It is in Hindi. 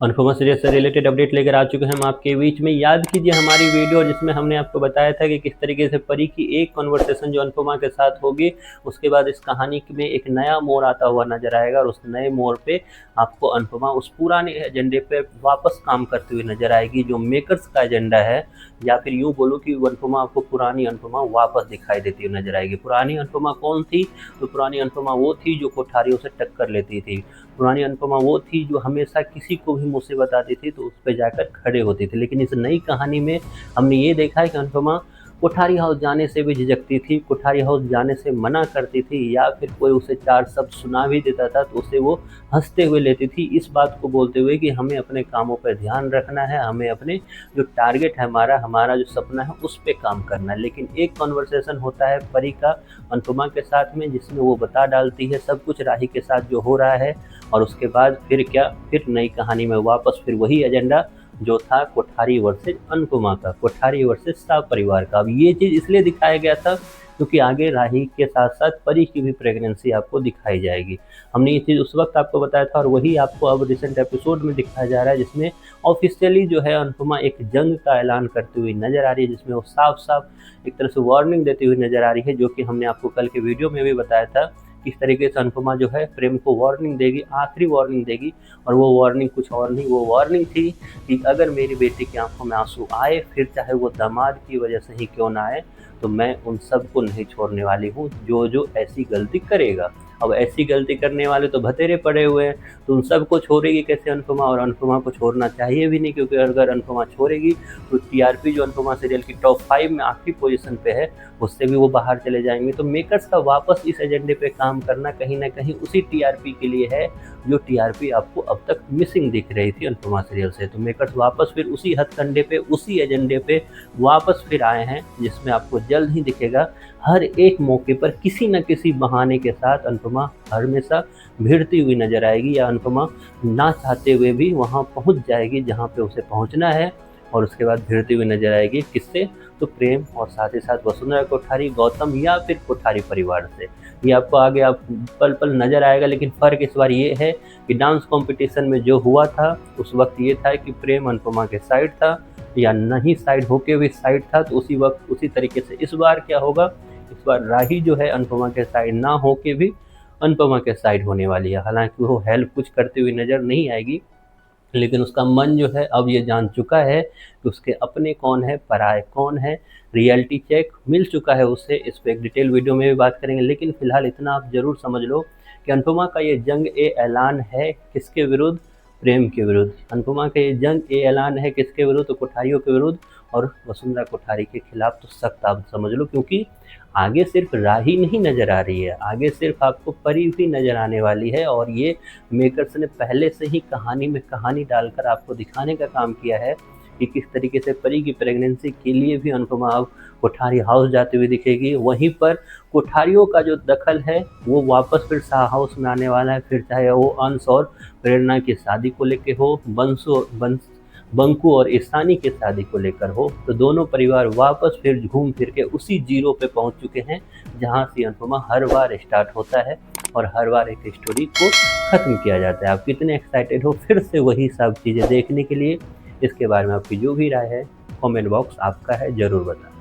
अनुपमा सीरियल से रिलेटेड अपडेट लेकर आ चुके हैं हम आपके बीच में। याद कीजिए हमारी वीडियो जिसमें हमने आपको बताया था कि किस तरीके से परी की एक कन्वर्सेशन जो अनुपमा के साथ होगी, उसके बाद इस कहानी में एक नया मोड़ आता हुआ नजर आएगा और उस नए मोड़ पे आपको अनुपमा उस पुराने एजेंडे पे वापस काम करते हुए नजर आएगी जो मेकर्स का एजेंडा है, या फिर यूँ बोलो कि अनुपमा आपको पुरानी अनुपमा वापस दिखाई देती हुई नजर आएगी। पुरानी अनुपमा कौन थी? तो पुरानी अनुपमा वो थी जो कोठारियों से टक्कर लेती थी। पुरानी अनुपमा वो थी जो हमेशा किसी को भी मुसीबत आती थी तो उस पे जाकर खड़े होती थी। लेकिन इस नई कहानी में हमने ये देखा है कि अनुपमा कोठारी हाउस जाने से भी झिझकती थी, कोठारी हाउस जाने से मना करती थी, या फिर कोई उसे 4 शब्द सुना भी देता था तो उसे वो हँसते हुए लेती थी, इस बात को बोलते हुए कि हमें अपने कामों पर ध्यान रखना है, हमें अपने जो टारगेट है हमारा जो सपना है उस पे काम करना है। लेकिन एक कन्वर्सेशन होता है परी का अनुपमा के साथ में जिसमें वो बता डालती है सब कुछ राही के साथ जो हो रहा है, और उसके बाद फिर क्या, फिर नई कहानी में वापस फिर वही एजेंडा जो था कोठारी वर्सेज अनुपमा का, कोठारी वर्सेज शाह परिवार का। अब ये चीज़ इसलिए दिखाया गया था क्योंकि आगे राही के साथ साथ परी की भी प्रेगनेंसी आपको दिखाई जाएगी। हमने ये चीज़ उस वक्त आपको बताया था और वही आपको अब रिसेंट एपिसोड में दिखाया जा रहा है, जिसमें ऑफिशियली जो है अनुपमा एक जंग का ऐलान करती हुई नजर आ रही है, जिसमें वो साफ साफ एक तरह से वार्निंग देती हुई नजर आ रही है, जो कि हमने आपको कल के वीडियो में भी बताया था किस तरीके से अनुपमा जो है प्रेम को वार्निंग देगी, आखिरी वार्निंग देगी। और वो वार्निंग कुछ और नहीं, वो वार्निंग थी कि अगर मेरी बेटी की आंखों में आंसू आए, फिर चाहे वो दामाद की वजह से ही क्यों ना आए, तो मैं उन सबको नहीं छोड़ने वाली हूँ जो जो ऐसी गलती करेगा। अब ऐसी गलती करने वाले तो बतेरे पड़े हुए हैं, तो उन सबको छोड़ेगी कैसे अनुपमा? और अनुपमा को छोड़ना चाहिए भी नहीं, क्योंकि अगर अनुपमा छोड़ेगी तो टीआरपी जो अनुपमा सीरियल की टॉप 5 में आखिरी पोजीशन पे है उससे भी वो बाहर चले जाएंगे। तो मेकर्स का वापस इस एजेंडे पे काम करना कहीं ना कहीं उसी टीआरपी के लिए है जो टीआरपी आपको अब तक मिसिंग दिख रही थी अनुपमा सीरियल से। तो मेकर्स वापस फिर उसी हथकंडे पे, उसी एजेंडे पे वापस फिर आए हैं, जिसमें आपको जल्द ही दिखेगा हर एक मौके पर किसी न किसी बहाने के साथ अनुपमा हमेशा भिड़ती हुई नजर आएगी, या अनुपमा ना चाहते हुए भी वहां पहुंच जाएगी जहां पे उसे पहुंचना है, और उसके बाद भिड़ती हुई नजर आएगी किससे? तो प्रेम और साथ ही साथ वसुंधरा कोठारी, गौतम या फिर कोठारी परिवार से। ये आपको आगे आप पल पल नजर आएगा। लेकिन फ़र्क इस बार ये है कि डांस कंपटीशन में जो हुआ था उस वक्त ये था कि प्रेम अनुपमा के साइड था, या नहीं साइड होके भी साइड था, तो उसी वक्त उसी तरीके से इस बार क्या होगा, इस बार राही जो है अनुपमा के साइड ना होके भी अनुपमा के साइड होने वाली है। हालांकि वो हेल्प कुछ करती हुई नज़र नहीं आएगी, लेकिन उसका मन जो है अब ये जान चुका है कि उसके अपने कौन है, पराये कौन है। रियलिटी चेक मिल चुका है उसे, इस पर एक डिटेल वीडियो में भी बात करेंगे। लेकिन फिलहाल इतना आप जरूर समझ लो कि अनुपमा का ये जंग ए ऐलान है किसके विरुद्ध? प्रेम के विरुद्ध। अनुपमा का ये जंग ए ऐलान है किसके विरुद्ध? तो कोठारियों के विरुद्ध और वसुंधरा कोठारी के खिलाफ। तो सख्त आप समझ लो, क्योंकि आगे सिर्फ राही नहीं नज़र आ रही है, आगे सिर्फ आपको परी भी नज़र आने वाली है। और ये मेकर्स ने पहले से ही कहानी में कहानी डालकर आपको दिखाने का काम किया है कि किस तरीके से परी की प्रेगनेंसी के लिए भी अनुपमा अब कोठारी हाउस जाती हुई दिखेगी। वहीं पर कोठारियों का जो दखल है वो वापस फिर शाह हाउस में आने वाला है, फिर चाहे वो अंश और प्रेरणा की शादी को लेके हो, बंकू और ईशानी की शादी को लेकर हो, तो दोनों परिवार वापस फिर घूम फिर के उसी जीरो पे पहुंच चुके हैं जहां से अनुपमा हर बार स्टार्ट होता है और हर बार एक स्टोरी को ख़त्म किया जाता है। आप कितने एक्साइटेड हो फिर से वही सब चीज़ें देखने के लिए? इसके बारे में आपकी जो भी राय है कमेंट बॉक्स आपका है, ज़रूर बताएं।